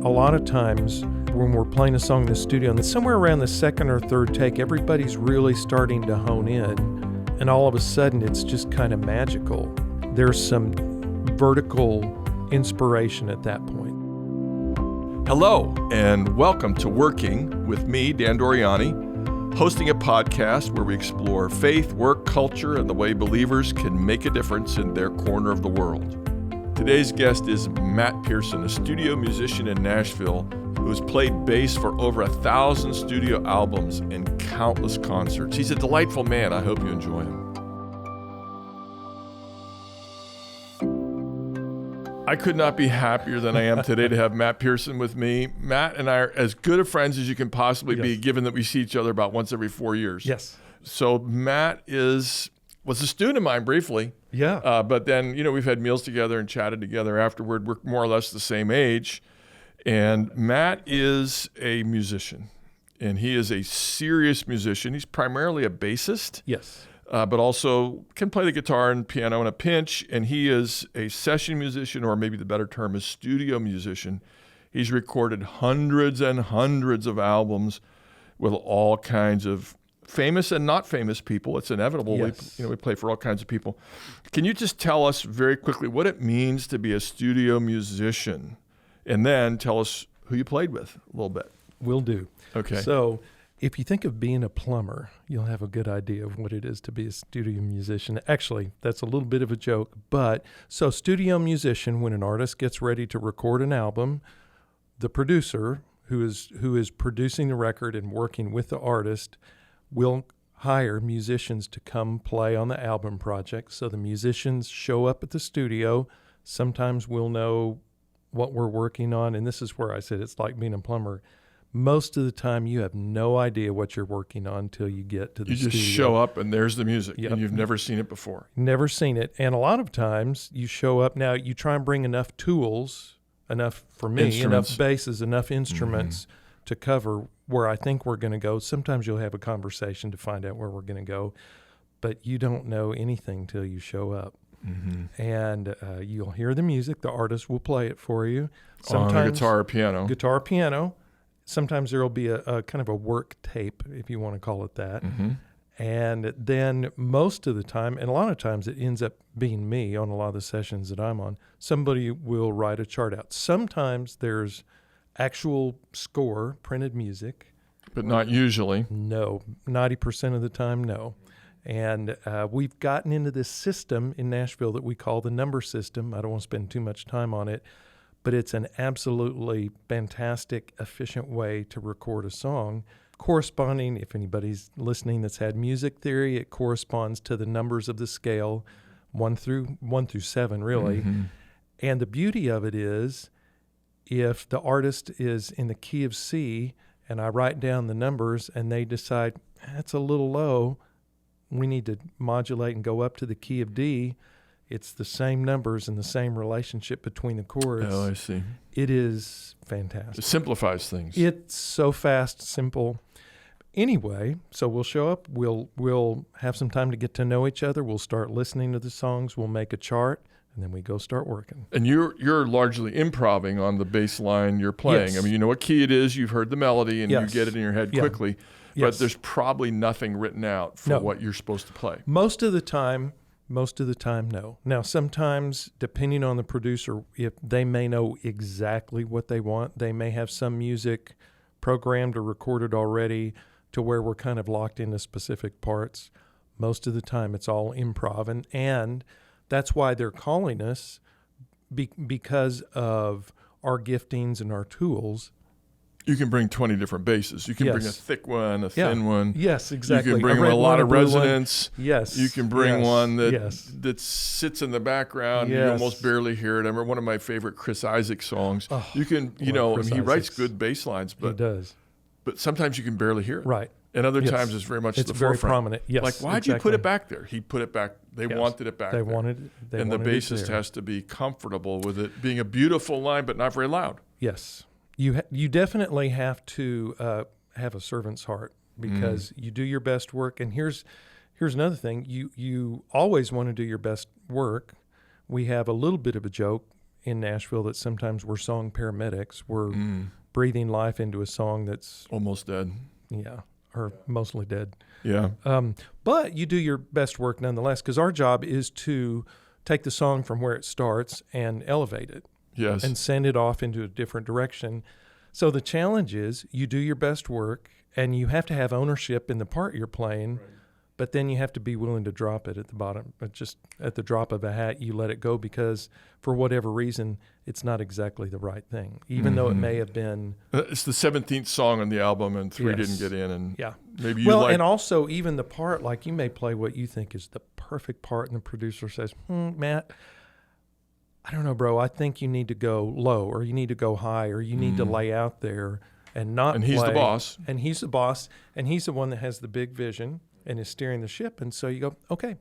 a lot of times when we're playing a song in the studio, and somewhere around the second or third take, everybody's really starting to hone in, and all of a sudden it's just kind of magical. There's some vertical inspiration at that point. Hello, and welcome to Working with me, Dan Doriani, hosting a podcast where we explore faith, work, culture, and the way believers can make a difference in their corner of the world. Today's guest is Matt Pierson, a studio musician in Nashville who has played bass for over 1,000 studio albums and countless concerts. He's a delightful man. I hope you enjoy him. I could not be happier than I am today to have Matt Pierson with me. Matt and I are as good of friends as you can possibly be, given that we see each other about once every 4 years. Yes. So Matt was a student of mine briefly. Yeah. But then, we've had meals together and chatted together afterward. We're more or less the same age. And Matt is a musician, and he is a serious musician. He's primarily a bassist. Yes. But also can play the guitar and piano in a pinch. And he is a session musician, or maybe the better term is studio musician. He's recorded hundreds and hundreds of albums with all kinds of famous and not famous people. It's inevitable. Yes. We play for all kinds of people. Can you just tell us very quickly what it means to be a studio musician? And then tell us who you played with a little bit. Will do. Okay. So if you think of being a plumber, you'll have a good idea of what it is to be a studio musician. Actually, that's a little bit of a joke, but so studio musician, when an artist gets ready to record an album, the producer who is producing the record and working with the artist will hire musicians to come play on the album project. So the musicians show up at the studio. Sometimes we'll know what we're working on, and this is where I said it's like being a plumber. Most of the time, you have no idea what you're working on until you get to the studio. You just show up, and there's the music, Yep. and you've never seen it before. Never seen it. And a lot of times, you show up. Now, you try and bring enough tools, enough, for me, enough basses, enough instruments to cover where I think we're going to go. Sometimes you'll have a conversation to find out where we're going to go, but you don't know anything till you show up. Mm-hmm. And you'll hear the music. The artist will play it for you. Sometimes on a guitar or piano. Guitar, piano. Sometimes there will be a kind of a work tape, if you want to call it that. Mm-hmm. And then most of the time, and a lot of times it ends up being me on a lot of the sessions that I'm on, somebody will write a chart out. Sometimes there's actual score, printed music. But not usually. No, 90% of the time, no. And we've gotten into this system in Nashville that we call the number system. I don't want to spend too much time on it, but it's an absolutely fantastic, efficient way to record a song. Corresponding, if anybody's listening that's had music theory, it corresponds to the numbers of the scale, 1 through 7, really. Mm-hmm. And the beauty of it is, if the artist is in the key of C and I write down the numbers and they decide, that's a little low, we need to modulate and go up to the key of D, it's the same numbers and the same relationship between the chords. Oh, I see. It is fantastic. It simplifies things. It's so fast, simple. Anyway, so we'll show up. We'll have some time to get to know each other. We'll start listening to the songs. We'll make a chart, and then we go start working. And you're largely improvising on the bass line you're playing. Yes. I mean, you know what key it is. You've heard the melody, and you get it in your head quickly. Yes. But there's probably nothing written out for what you're supposed to play. Most of the time, no. Now, sometimes, depending on the producer, if they may know exactly what they want, they may have some music programmed or recorded already to where we're kind of locked into specific parts. Most of the time, it's all improv, and that's why they're calling us because of our giftings and our tools. You can bring 20 different basses. You can bring a thick one, a thin one. Yes, exactly. You can bring a lot of resonance. Yes. You can bring one that sits in the background. Yes. You almost barely hear it. I remember one of my favorite Chris Isaac songs. Oh, you can, he writes good bass lines, but he does. But sometimes you can barely hear it. Right. And other times it's very much the forefront. It's very prominent. Yes. Like, why'd you put it back there? He put it back. They wanted it back there. And the bassist has to be comfortable with it being a beautiful line, but not very loud. Yes. You definitely have to have a servant's heart, because you do your best work. And here's another thing. You always want to do your best work. We have a little bit of a joke in Nashville that sometimes we're song paramedics. We're breathing life into a song that's almost dead. Yeah, or mostly dead. Yeah. But you do your best work nonetheless, because our job is to take the song from where it starts and elevate it. Yes. And send it off into a different direction. So the challenge is you do your best work, and you have to have ownership in the part you're playing, right. But then you have to be willing to drop it at the bottom. But just at the drop of a hat, you let it go because for whatever reason, it's not exactly the right thing, even though it may have been. It's the 17th song on the album, and 3 didn't get in. And yeah. Maybe you and also even the part, like you may play what you think is the perfect part, and the producer says, Matt, I don't know, bro. I think you need to go low, or you need to go high, or you need to lay out there and not. And he's play. the boss. And he's the boss, and he's the one that has the big vision and is steering the ship. And so you go, okay,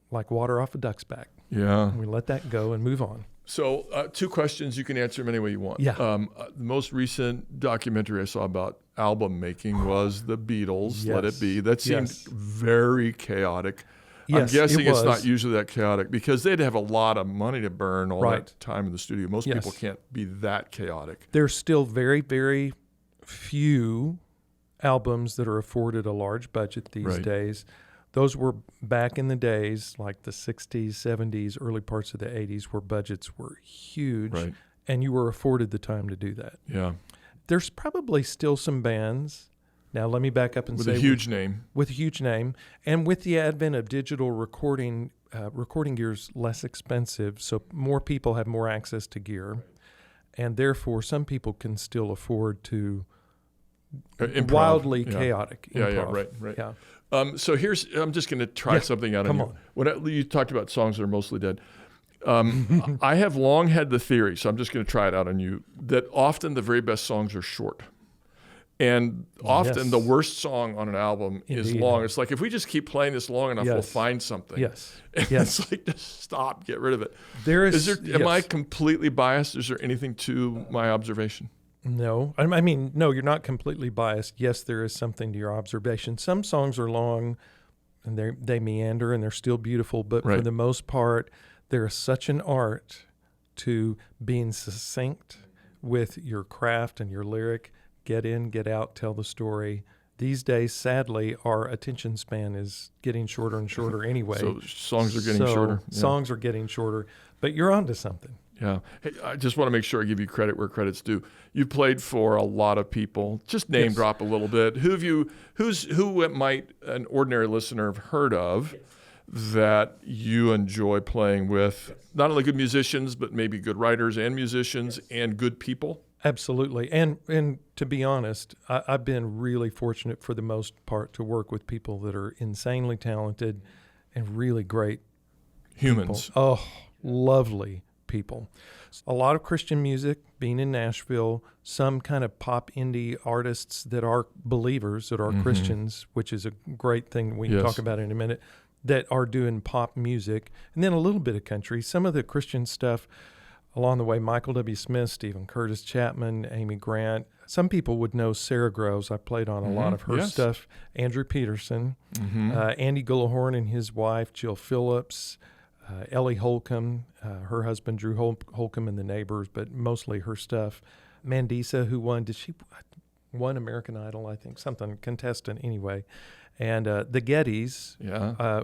like water off a duck's back. Yeah. And we let that go and move on. So 2 questions. You can answer them any way you want. Yeah. The most recent documentary I saw about album making was The Beatles, Let It Be. That seemed very chaotic. Yes, I'm guessing it it's not usually that chaotic because they'd have a lot of money to burn all right. that time in the studio. Most people can't be that chaotic. There's still very, very few albums that are afforded a large budget these days. Those were back in the days, like the 60s, 70s, early parts of the 80s, where budgets were huge, and you were afforded the time to do that. Yeah. There's probably still some bands. Now, let me back up and say... With a huge name. With a huge name. And with the advent of digital recording, recording gear is less expensive, so more people have more access to gear. And therefore, some people can still afford to wildly chaotic improv. Right. Yeah. So I'm just going to try something out on you. When you talked about songs that are mostly dead, I have long had the theory, so I'm just going to try it out on you, that often the very best songs are short. And often the worst song on an album is long. It's like, if we just keep playing this long enough, we'll find something. Yes. It's like, just stop, get rid of it. Am I completely biased? Is there anything to my observation? No. I mean, no, you're not completely biased. Yes, there is something to your observation. Some songs are long, and they meander, and they're still beautiful. But for the most part, there is such an art to being succinct with your craft and your lyric. Get in, get out, tell the story. These days, sadly, our attention span is getting shorter and shorter anyway. So songs are getting shorter. Yeah. Songs are getting shorter, but you're onto something. Yeah. Hey, I just want to make sure I give you credit where credit's due. You've played for a lot of people. Just name drop a little bit. Who might an ordinary listener have heard of that you enjoy playing with? Not only good musicians, but maybe good writers and musicians and good people? Absolutely. And to be honest, I've been really fortunate for the most part to work with people that are insanely talented and really great humans. People. Oh, lovely people. A lot of Christian music, being in Nashville, some kind of pop indie artists that are believers, that are Christians, which is a great thing we can talk about in a minute, that are doing pop music, and then a little bit of country. Some of the Christian stuff along the way, Michael W. Smith, Stephen Curtis Chapman, Amy Grant. Some people would know Sarah Groves. I played on a lot of her stuff. Andrew Peterson, Andy Gullahorn and his wife, Jill Phillips, Ellie Holcomb, her husband, Drew Holcomb, and the Neighbors, but mostly her stuff. Mandisa, who won, won American Idol, I think, something, contestant anyway. And the Gettys,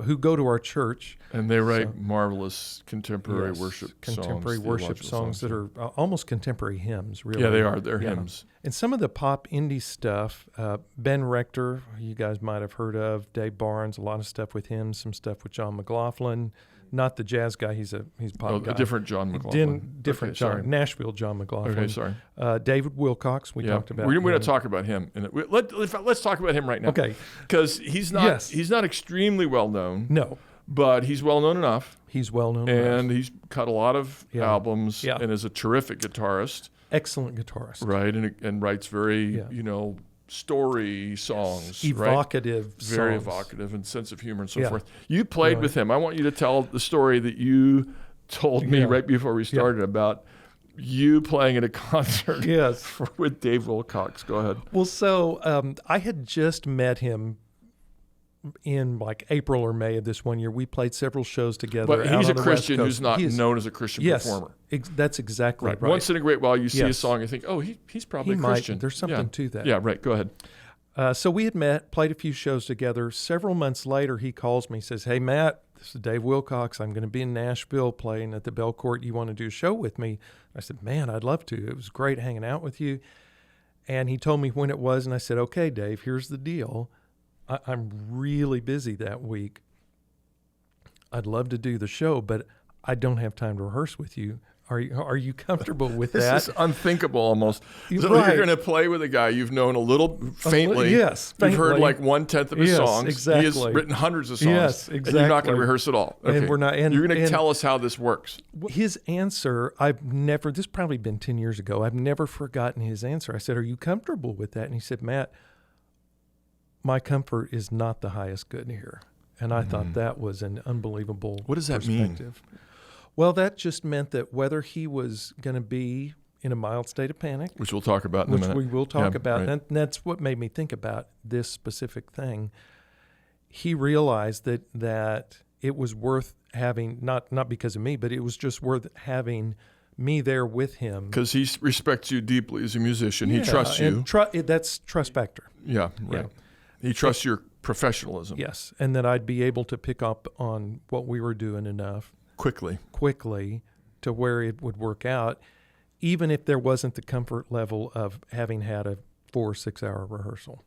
who go to our church. And they write marvelous contemporary worship songs. Contemporary worship songs that are almost contemporary hymns, really. Yeah, they are. They're hymns. And some of the pop indie stuff, Ben Rector, you guys might have heard of, Dave Barnes, a lot of stuff with him, some stuff with John McLaughlin. Not the jazz guy, he's pop guy. A different John McLaughlin. Different John, Nashville John McLaughlin. Okay, sorry. David Wilcox, we talked about. We're going to talk about him. Let's talk about him right now. Okay. Because he's not extremely well known. No. But he's well known enough. He's well known and he's cut a lot of albums and is a terrific guitarist. Excellent guitarist. Right, and writes very, story songs. Evocative songs. Very evocative and sense of humor and so forth. You played with him. I want you to tell the story that you told me right before we started about you playing at a concert with Dave Wilcox. Go ahead. Well, so I had just met him in like April or May of this one year, we played several shows together. But out he's a on the West Christian Coast. who's not known as a Christian performer. That's exactly right. Once in a great while, you see a Yes. song, you think, oh, he's probably He a Christian. might. There's something to that. Yeah, right. Go ahead. So we had met, played a few shows together. Several months later, he calls me, says, "Hey, Matt, this is Dave Wilcox. I'm going to be in Nashville playing at the Bell Court. You want to do a show with me?" I said, "Man, I'd love to. It was great hanging out with you." And he told me when it was, and I said, "Okay, Dave, here's the deal. I'm really busy that week. I'd love to do the show, but I don't have time to rehearse with you. Are you comfortable with that?" This is unthinkable almost. So Right. you're going to play with a guy you've known a little faintly. Yes, You've heard faintly. like 1/10 of his Yes, songs. exactly. He has written hundreds of songs. Yes, And you're not going to exactly. rehearse at all. Okay. And we're not. And, You're going to and tell us how this works. his answer, this probably been 10 years ago. I've never forgotten his answer. I said, "Are you comfortable with that?" And he said, "Matt, my comfort is not the highest good here." And I thought that was an unbelievable What does that mean? perspective. Well, that just meant that whether he was going to be in a mild state of panic, Which we'll talk about in a which minute. we will talk Yeah, about, right. and that's what made me think about this specific thing. He realized that it was worth having, not because of me, but it was just worth having me there with him. Because he respects you deeply as a musician. He trusts you. And that's trust factor. Yeah, right. He trusts your professionalism. Yes, and that I'd be able to pick up on what we were doing enough quickly to where it would work out, even if there wasn't the comfort level of having had a 4 or 6 hour rehearsal.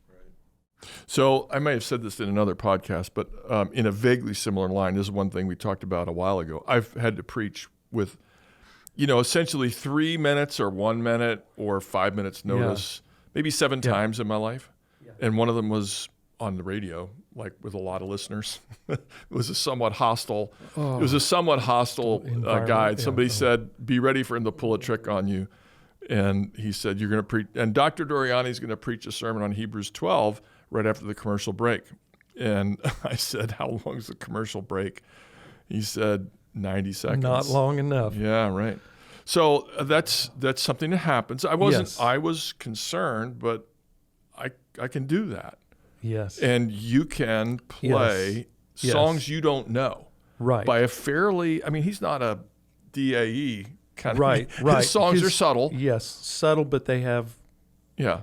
So I may have said this in another podcast, but in a vaguely similar line, this is one thing we talked about a while ago. I've had to preach with, essentially 3 minutes or 1 minute or 5 minutes notice, maybe 7 times in my life. Yeah. And one of them was on the radio, like with a lot of listeners. It was a somewhat hostile guide. Somebody said, "Be ready for him to pull a trick on you." And he said, "You're going to preach," and Dr. Doriani's going to preach a sermon on Hebrews 12 right after the commercial break. And I said, "How long is the commercial break?" He said, 90 seconds. Not long enough. Yeah, right. So that's something that happens. I was concerned, but I can do that. Yes. And you can play songs you don't know. Right. By a fairly, he's not a DAE kind of. Right. His songs are subtle. Yes, subtle, but they have. Yeah.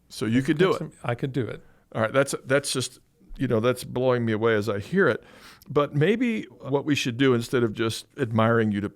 So you could do it. I could do it. All right. That's just, that's blowing me away as I hear it. But maybe what we should do, instead of just admiring you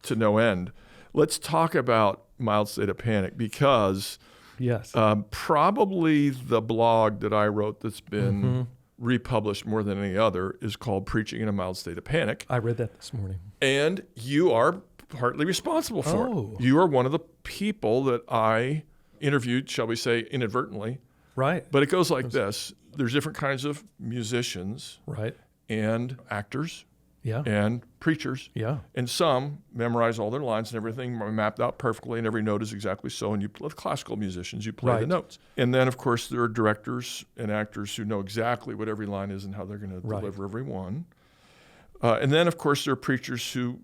to no end, let's talk about Mild State of Panic, because yes, probably the blog that I wrote that's been republished more than any other is called Preaching in a Mild State of Panic. I read that this morning. And you are partly responsible for it. You are one of the people that I interviewed, shall we say, inadvertently. Right. But it goes like this. There's different kinds of musicians. Right. And actors. Yeah. And preachers. Yeah. And some memorize all their lines and everything mapped out perfectly, and every note is exactly so. And with classical musicians, you play the notes. And then, of course, there are directors and actors who know exactly what every line is and how they're going to deliver every one. And then, of course, there are preachers who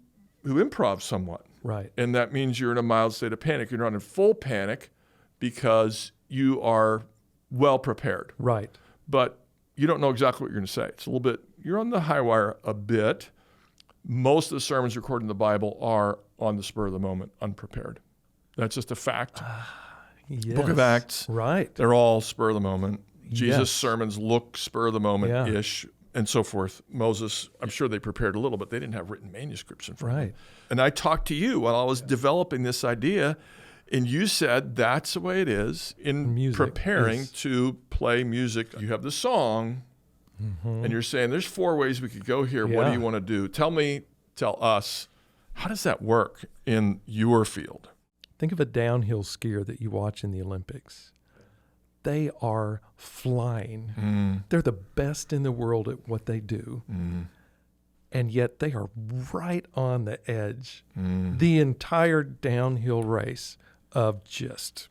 improv somewhat. Right. And that means you're in a mild state of panic. You're not in full panic because you are well prepared. Right. But you don't know exactly what you're going to say. It's a little bit, you're on the high wire a bit. Most of the sermons recorded in the Bible are on the spur of the moment, unprepared. That's just a fact. Yes. Book of Acts. Right. They're all spur of the moment. Jesus' Yes. sermons look spur of the moment-ish, and so forth. Moses, I'm sure they prepared a little, but they didn't have written manuscripts in front of them. And I talked to you while I was developing this idea, and you said that's the way it is in preparing to play music. You have the song, and you're saying there's 4 ways we could go here. What do you want to do? Tell us, how does that work in your field? Think of a downhill skier that you watch in the Olympics. They are flying. They're the best in the world at what they do. And yet they are right on the edge the entire downhill race of just.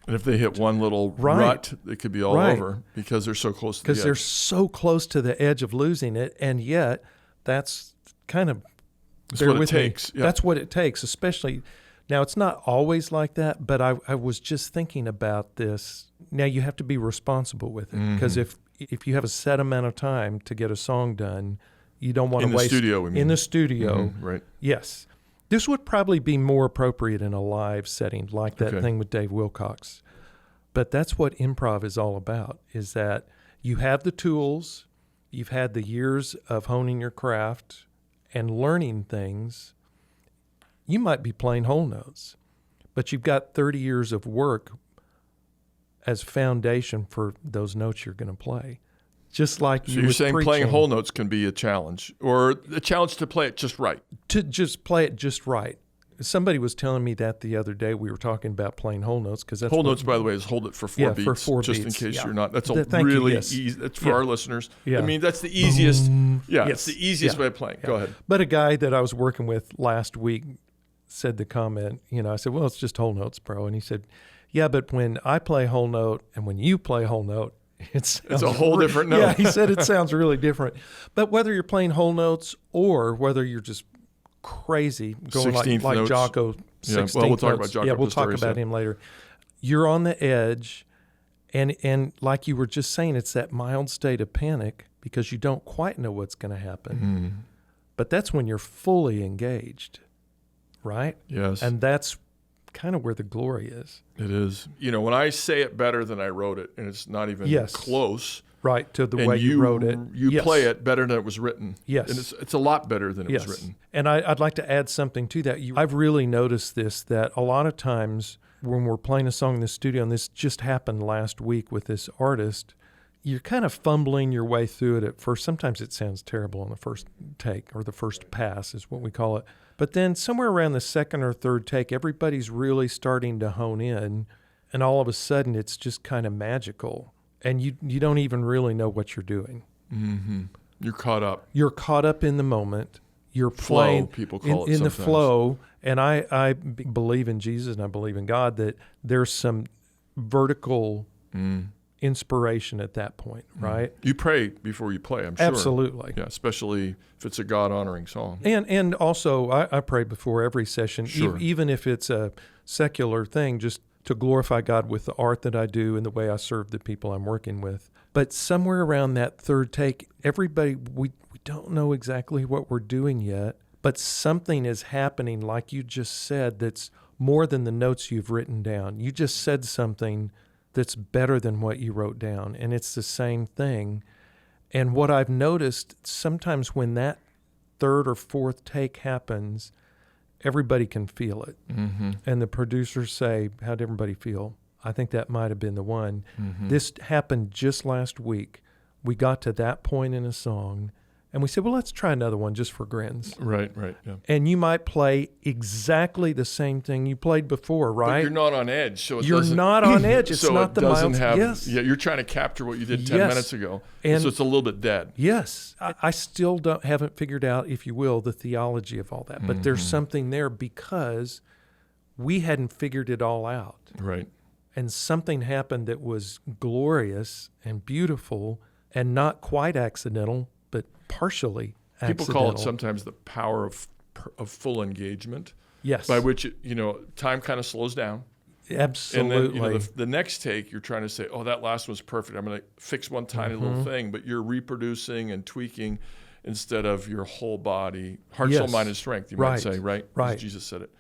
And if they hit one little rut, it could be all over because they're so close to the edge. Because they're so close to the edge of losing it, and yet that's kind of, that's what it takes. Yeah. That's what it takes, especially, now it's not always like that, but I was just thinking about this. Now you have to be responsible with it, because if if you have a set amount of time to get a song done, you don't want to waste. In the studio, we mean. In the studio. Mm-hmm, right. Yes. This would probably be more appropriate in a live setting, like that thing with Dave Wilcox. But that's what improv is all about, is that you have the tools, you've had the years of honing your craft and learning things. You might be playing whole notes, but you've got 30 years of work as foundation for those notes you're going to play. Just like so you're saying playing whole notes can be a challenge, or a challenge to play it just right. To just play it just right. Somebody was telling me that the other day. We were talking about playing whole notes, because that's whole notes, by the way, is hold it for 4 beats. For 4 just beats, in case yeah. you're not. That's a Thank really you, yes. easy. That's for our listeners. Yeah. I mean, that's the easiest. Yeah, Yes. it's the easiest way of playing. Yeah. Go ahead. But a guy that I was working with last week said the comment. I said, "Well, it's just whole notes, bro." And he said, "Yeah, but when I play whole note and when you play whole note, it's a whole different note." Yeah, he said it sounds really different. But whether you're playing whole notes or whether you're just crazy going like notes. Jaco, 16th well, we'll talk notes. about Jaco we'll talk Pastorius, about him later. You're on the edge, and like you were just saying, it's that mild state of panic because you don't quite know what's going to happen. Mm-hmm. But that's when you're fully engaged, right? Yes. And that's kind of where the glory is. It is. When I say it better than I wrote it, and it's not even close. Right, to the and way you wrote it. You play it better than it was written. Yes. And it's a lot better than it was written. And I'd like to add something to that. I've really noticed this, that a lot of times when we're playing a song in the studio, and this just happened last week with this artist, you're kind of fumbling your way through it at first. Sometimes it sounds terrible on the first take, or the first pass is what we call it. But then somewhere around the second or third take, everybody's really starting to hone in, and all of a sudden it's just kind of magical. And you don't even really know what you're doing. Mm-hmm. You're caught up. You're caught up in the moment. You're flow, playing people call it in the sometimes. flow. And I believe in Jesus and I believe in God that there's some vertical inspiration at that point, right? You pray before you play, I'm sure. Absolutely. Yeah, especially if it's a God-honoring song. And also I pray before every session, Sure. even if it's a secular thing, just to glorify God with the art that I do and the way I serve the people I'm working with. But somewhere around that third take, everybody, we don't know exactly what we're doing yet, but something is happening, like you just said, that's more than the notes you've written down. You just said something that's better than what you wrote down, and it's the same thing. And what I've noticed, sometimes when that third or fourth take happens, everybody can feel it. Mm-hmm. And the producers say, how'd everybody feel? I think that might have been the one. Mm-hmm. This happened just last week. We got to that point in a song, and we said, well, let's try another one just for grins. Right, yeah. And you might play exactly the same thing you played before, right? But you're not on edge, so it You're doesn't... not on edge. It's so not it the doesn't mild... have... Yes. Yeah, you're trying to capture what you did 10 Yes. minutes ago, And so it's a little bit dead. Yes. I still haven't figured out, if you will, the theology of all that. But there's something there because we hadn't figured it all out. Right. And something happened that was glorious and beautiful and not quite accidental, but partially accidental. People call it sometimes the power of full engagement. Yes. By which, time kind of slows down. Absolutely. And then, the next take, you're trying to say, oh, that last one's perfect. I'm going to fix one tiny little thing, but you're reproducing and tweaking instead of your whole body, heart, soul, mind, and strength, you might say, right? Right. As Jesus said it.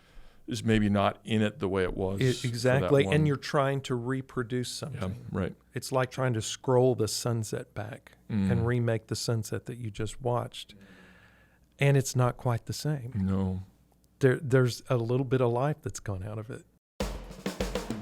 Is maybe not in it the way it was. Exactly. And you're trying to reproduce something. Yeah, right. It's like trying to scroll the sunset back and remake the sunset that you just watched. And it's not quite the same. No. There's a little bit of life that's gone out of it.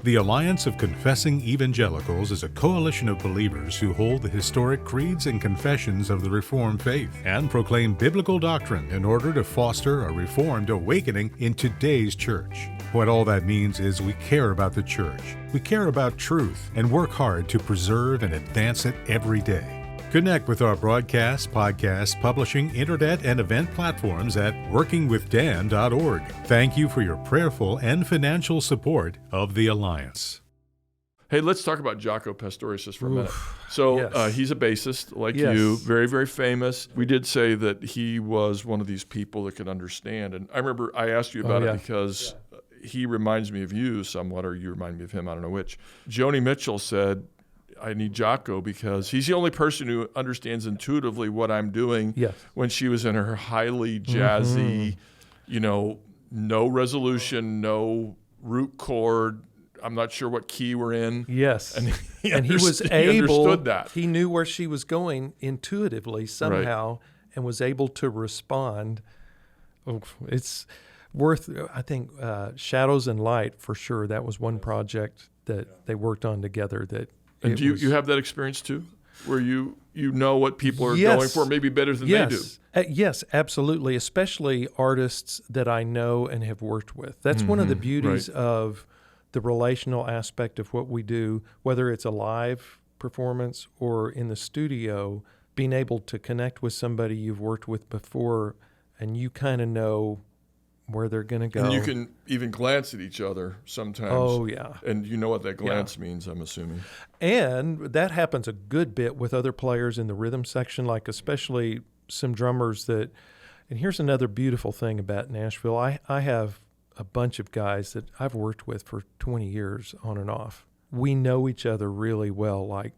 The Alliance of Confessing Evangelicals is a coalition of believers who hold the historic creeds and confessions of the Reformed faith and proclaim biblical doctrine in order to foster a Reformed awakening in today's church. What all that means is we care about the church, we care about truth, and work hard to preserve and advance it every day. Connect with our broadcast, podcast, publishing, internet, and event platforms at workingwithdan.org. Thank you for your prayerful and financial support of the Alliance. Hey, let's talk about Jaco Pastorius just for a minute. So yes. He's a bassist like Yes. you, very, very famous. We did say that he was one of these people that could understand. And I remember I asked you about it because he reminds me of you somewhat, or you remind me of him, I don't know which. Joni Mitchell said, I need Jaco because he's the only person who understands intuitively what I'm doing. Yes. When she was in her highly jazzy, no resolution, no root chord. I'm not sure what key we're in. Yes. And he understood that. He knew where she was going intuitively somehow and was able to respond. Oh, it's worth, I think, Shadows and Light for sure. That was one project that they worked on together. And do you have that experience too, where you know what people are going for maybe better than they do? Yes, absolutely, especially artists that I know and have worked with. That's one of the beauties of the relational aspect of what we do, whether it's a live performance or in the studio, being able to connect with somebody you've worked with before and you kind of know where they're going to go. And you can even glance at each other sometimes. Oh, yeah. And you know what that glance means, I'm assuming. And that happens a good bit with other players in the rhythm section, like especially some drummers that, and here's another beautiful thing about Nashville. I have a bunch of guys that I've worked with for 20 years on and off. We know each other really well. Like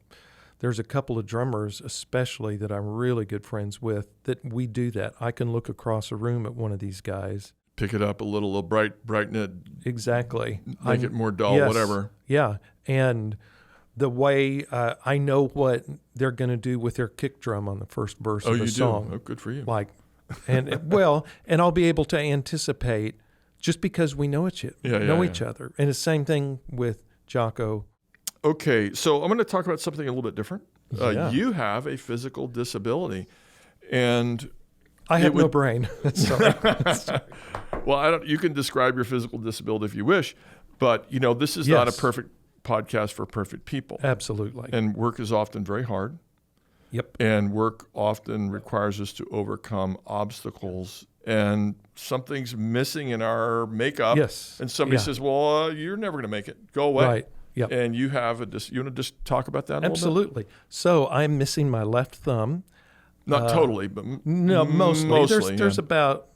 there's a couple of drummers especially that I'm really good friends with that we do that. I can look across a room at one of these guys. Pick it up a little brighten it. Exactly. Make it more dull, whatever. Yeah. And the way I know what they're going to do with their kick drum on the first verse of a song. Oh, good for you. And I'll be able to anticipate just because we know each other. And the same thing with Jaco. Okay, so I'm going to talk about something a little bit different. Yeah. You have a physical disability, and I have no brain. Sorry. Well, you can describe your physical disability if you wish, but this is not a perfect podcast for perfect people. Absolutely. And work is often very hard. Yep. And work often requires us to overcome obstacles, and something's missing in our makeup. Yes. And somebody says, well, you're never going to make it. Go away. Right. Yep. And you want to just talk about that a little bit? Absolutely. So I'm missing my left thumb. Not totally, but no, mostly. There's yeah. about,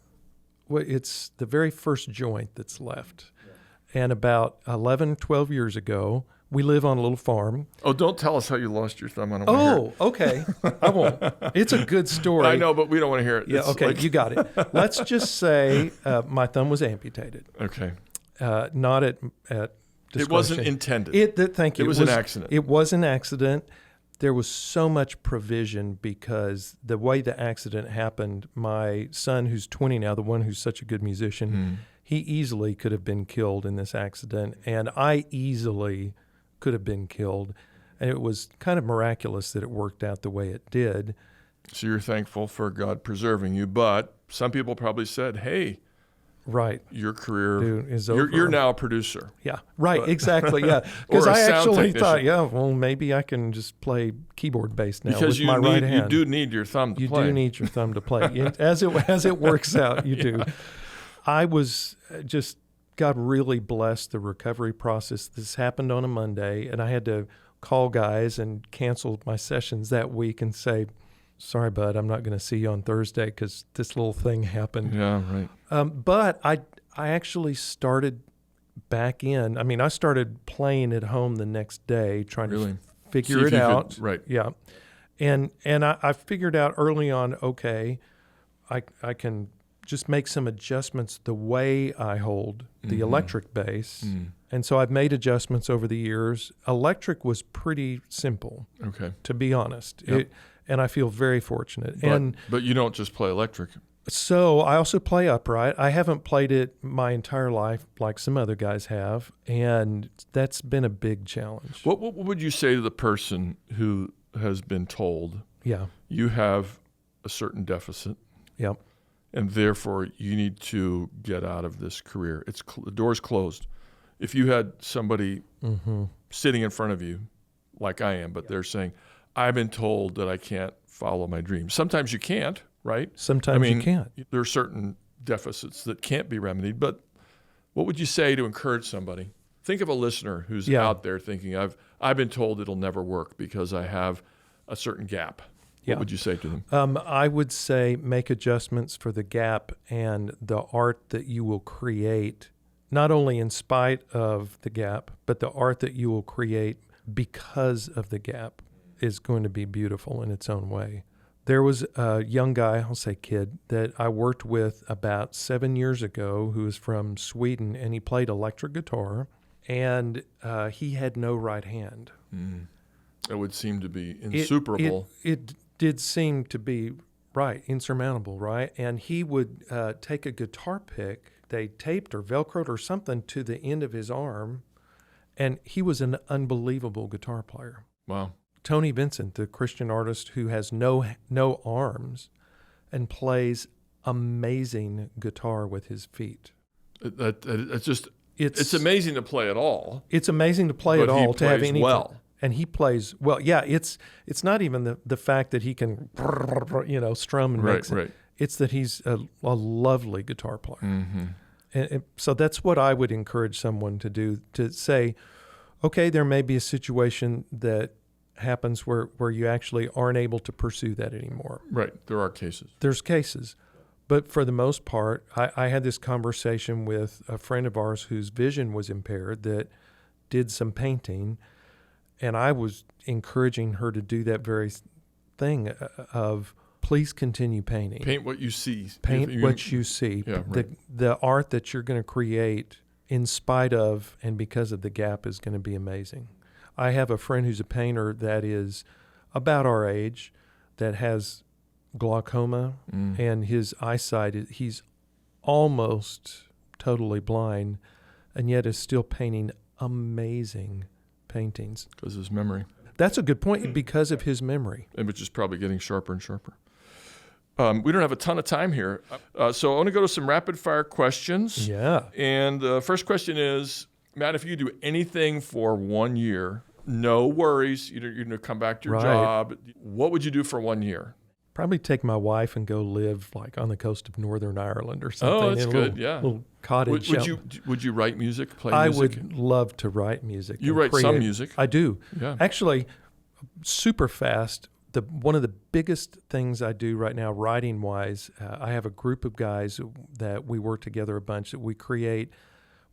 it's the very first joint that's left. Yeah. And about 11, 12 years ago, we live on a little farm. Oh, don't tell us how you lost your thumb. I don't want to hear it. Okay. I won't. It's a good story. I know, but we don't want to hear it. Yeah, okay, you got it. Let's just say my thumb was amputated. Okay. Not at it wasn't intended. Thank you. It was an accident. It was an accident. There was so much provision because the way the accident happened, my son, who's 20 now, the one who's such a good musician, he easily could have been killed in this accident, and I easily could have been killed. And it was kind of miraculous that it worked out the way it did. So you're thankful for God preserving you, but some people probably said, hey, right, your career is over. You're now a producer. Yeah, right, exactly, yeah. Because I actually thought, well, maybe I can just play keyboard bass now with my right hand. You do need your thumb to play. You do need your thumb to play. As it works out, you do. I was just, God really blessed the recovery process. This happened on a Monday, and I had to call guys and cancel my sessions that week and say, sorry, bud, I'm not going to see you on Thursday because this little thing happened. Yeah, right. But I actually started back in. I mean, I started playing at home the next day, trying to figure it out. Right. Yeah. And I figured out early on, okay, I can just make some adjustments the way I hold the electric bass. And so I've made adjustments over the years. Electric was pretty simple, to be honest. Yep. And I feel very fortunate. But you don't just play electric. So I also play upright. I haven't played it my entire life like some other guys have, and that's been a big challenge. What would you say to the person who has been told, you have a certain deficit, and therefore you need to get out of this career? The door's closed. If you had somebody sitting in front of you, like I am, but they're saying, I've been told that I can't follow my dreams. Sometimes you can't, right? Sometimes you can't. There are certain deficits that can't be remedied, but what would you say to encourage somebody? Think of a listener who's out there thinking, I've been told it'll never work because I have a certain gap. What would you say to them? I would say make adjustments for the gap and the art that you will create, not only in spite of the gap, but the art that you will create because of the gap, is going to be beautiful in its own way. There was a young guy, I'll say kid, that I worked with about 7 years ago who was from Sweden, and he played electric guitar, and he had no right hand. It would seem to be insuperable. It did seem to be, right, insurmountable, right? And he would take a guitar pick, they taped or Velcroed or something to the end of his arm, and he was an unbelievable guitar player. Wow. Tony Vincent, the Christian artist who has no arms and plays amazing guitar with his feet. It's amazing to play at all. It's amazing to play at all, to have any. Well. And he plays well. Yeah, it's not even the fact that he can, strum and make right. It's that he's a lovely guitar player. Mm-hmm. And so that's what I would encourage someone to do, to say, okay, there may be a situation that happens where you actually aren't able to pursue that anymore. Right. There are cases. There's cases. But for the most part, I had this conversation with a friend of ours whose vision was impaired that did some painting, and I was encouraging her to do that very thing of please continue painting. Paint what you see. Paint what you see. Yeah, right. The art that you're going to create in spite of and because of the gap is going to be amazing. I have a friend who's a painter that is about our age that has glaucoma, and his eyesight, he's almost totally blind, and yet is still painting amazing paintings. Because of his memory. That's a good point, because of his memory. And which is probably getting sharper and sharper. We don't have a ton of time here. So I want to go to some rapid fire questions. Yeah. And the first question is, Matt, if you do anything for 1 year, no worries, you're going to come back to your job, what would you do for 1 year? Probably take my wife and go live like on the coast of Northern Ireland or something. Oh, that's good. Little cottage. Would you write music, play I music? would love to write music. You write some music. I do. Yeah. Actually, super fast. One of the biggest things I do right now, writing-wise, I have a group of guys that we work together a bunch, that we create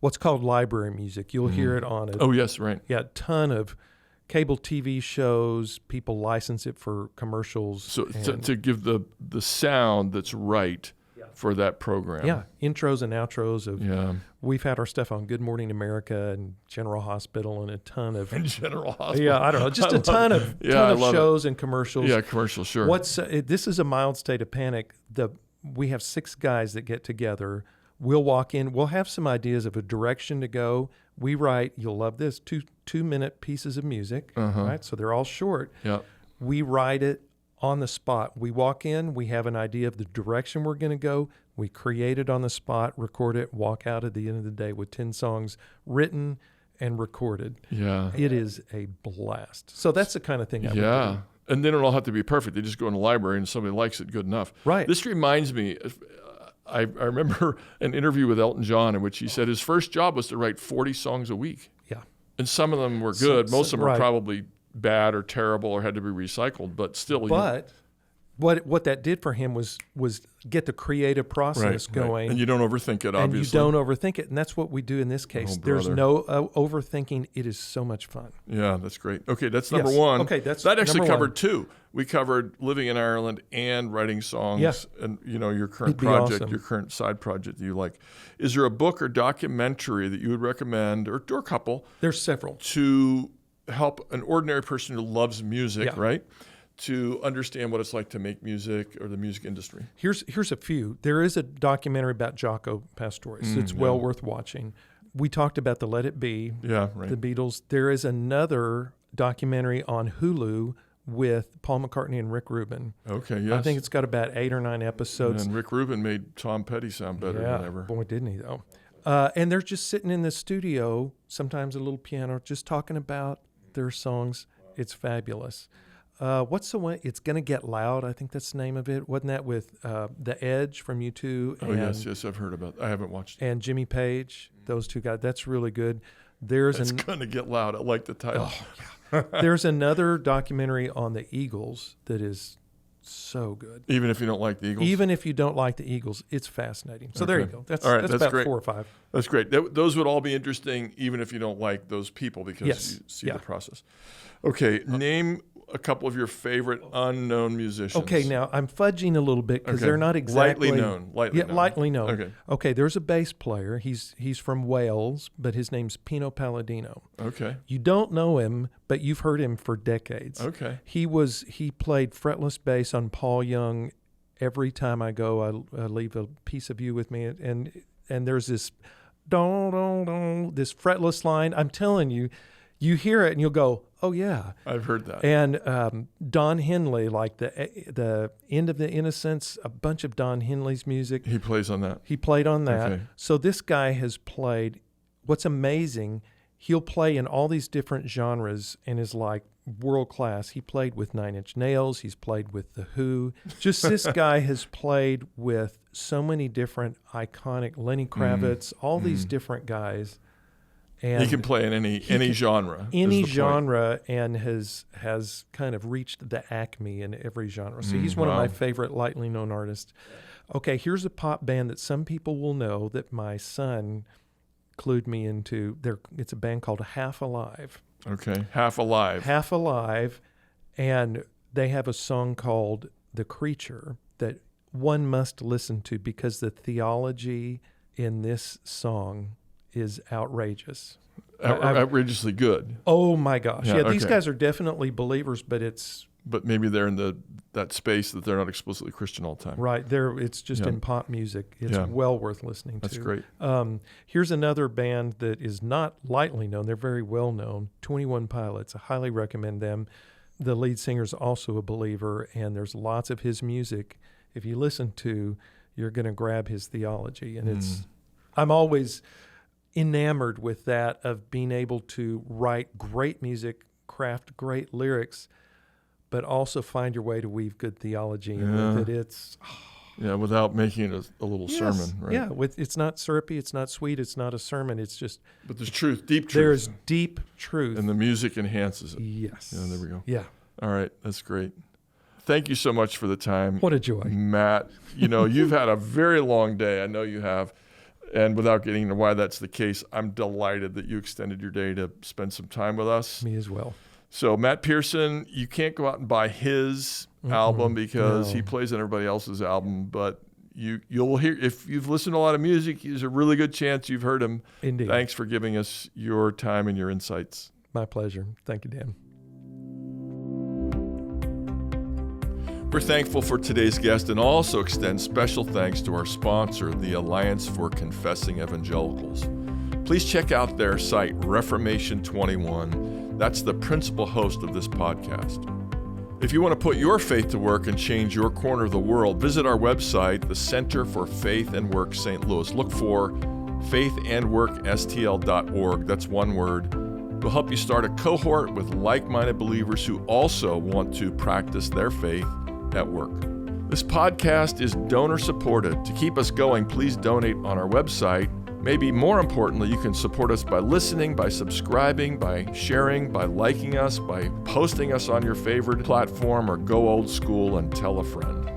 what's called library music. You'll hear it on it. Oh, yes, right. Yeah, a ton of cable TV shows. People license it for commercials. So to give the sound that's right for that program. Yeah, intros and outros of. Yeah. We've had our stuff on Good Morning America and General Hospital and a ton of. And General Hospital. Yeah, I don't know, just a ton of shows and commercials. Yeah, commercials, sure. This is a mild state of panic. We have 6 guys that get together. We'll walk in. We'll have some ideas of a direction to go. We write, you'll love this, 2-minute pieces of music, right? So they're all short. Yeah. We write it on the spot. We walk in, we have an idea of the direction we're going to go. We create it on the spot, record it, walk out at the end of the day with 10 songs written and recorded. Yeah. It is a blast. So that's the kind of thing I would do. And then it'll have to be perfect. They just go in the library and somebody likes it good enough. Right. This reminds me, I remember an interview with Elton John in which he said his first job was to write 40 songs a week. Yeah. And some of them were good. Most of them were probably bad or terrible or had to be recycled, but still. But what that did for him was get the creative process going. Right. And you don't overthink it, obviously. And you don't overthink it. And that's what we do in this case. There's no overthinking. It is so much fun. Yeah, that's great. Okay, that's number one. Okay, that actually covered 2. We covered living in Ireland and writing songs and, your current project, awesome. Your current side project that you like. Is there a book or documentary that you would recommend, or a couple? There's several. To help an ordinary person who loves music, right? To understand what it's like to make music or the music industry. Here's a few. There is a documentary about Jaco Pastorius. It's well worth watching. We talked about the Let It Be, the Beatles. There is another documentary on Hulu with Paul McCartney and Rick Rubin. Okay, yes. I think it's got about 8 or 9 episodes. And Rick Rubin made Tom Petty sound better than ever. Boy, didn't he, though. And they're just sitting in the studio, sometimes a little piano, just talking about their songs. It's fabulous. What's the one? It's Gonna Get Loud. I think that's the name of it. Wasn't that with The Edge from U2? Oh, yes, I've heard about it. I haven't watched it. And Jimmy Page, those 2 guys. That's really good. It's Gonna Get Loud. I like the title. There's another documentary on the Eagles that is so good. Even if you don't like the Eagles? Even if you don't like the Eagles, it's fascinating. So there you go. That's, all right, that's that's about great. 4 or 5. That's great. Those would all be interesting, even if you don't like those people, because Yes. you see Yeah. the process. Okay, name a couple of your favorite unknown musicians. Okay, now I'm fudging a little bit because Okay. they're not exactly Lightly known. lightly known. Okay. Okay, there's a bass player. He's from Wales, but his name's Pino Palladino. Okay. You don't know him, but you've heard him for decades. Okay. He played fretless bass on Paul Young. Every time I go, I leave a piece of you with me, and there's this don don don, this fretless line. I'm telling you, you hear it and you'll go, oh yeah. I've heard that. And Don Henley, like the End of the Innocents, a bunch of Don Henley's music. He plays on that. He played on that. Okay. So this guy has played. What's amazing, he'll play in all these different genres and is like world class. He played with 9 Inch Nails. He's played with The Who. Just this guy has played with so many different iconic Lenny Kravitz, all these different guys. And he can play in any genre. any is the point. genre, and has kind of reached the acme in every genre. So he's one of my favorite lightly known artists. Okay, here's a pop band that some people will know that my son clued me into. It's a band called Half Alive. Okay, Half Alive. Half Alive, and they have a song called The Creature that one must listen to because the theology in this song is outrageous. Outrageously good. Oh my gosh. Yeah, Yeah, these okay. guys are definitely believers, but it's But maybe they're in that space that they're not explicitly Christian all the time. right there. It's just Yeah. in pop music. It's Yeah. well worth listening That's to. great. Here's another band that is not lightly known. They're very well known. 21 Pilots. I highly recommend them. The lead singer's also a believer, and there's lots of his music. If you listen to, you're going to grab his theology. And I'm always enamored with that, of being able to write great music, craft great lyrics, but also find your way to weave good theology in with it. It's Yeah, without making it a little sermon, right? Yeah, it's not syrupy, it's not sweet, it's not a sermon. It's just But there's truth, deep truth. there's deep truth. And the music enhances it. Yes. Yeah, there we go. Yeah. All right, that's great. Thank you so much for the time. What a joy. Matt. You've had a very long day. I know you have. And without getting into why that's the case, I'm delighted that you extended your day to spend some time with us. Me as well. So Matt Pierson, you can't go out and buy his album because he plays on everybody else's album, but you'll hear, if you've listened to a lot of music, there's a really good chance you've heard him. Indeed. Thanks for giving us your time and your insights. My pleasure. Thank you, Dan. We're thankful for today's guest and also extend special thanks to our sponsor, the Alliance for Confessing Evangelicals. Please check out their site, Reformation 21. That's the principal host of this podcast. If you want to put your faith to work and change your corner of the world, visit our website, the Center for Faith and Work St. Louis. Look for faithandworkstl.org. That's one word. We'll help you start a cohort with like-minded believers who also want to practice their faith at work. This podcast is donor-supported. To keep us going, please donate on our website. Maybe more importantly, you can support us by listening, by subscribing, by sharing, by liking us, by posting us on your favorite platform, or go old school and tell a friend.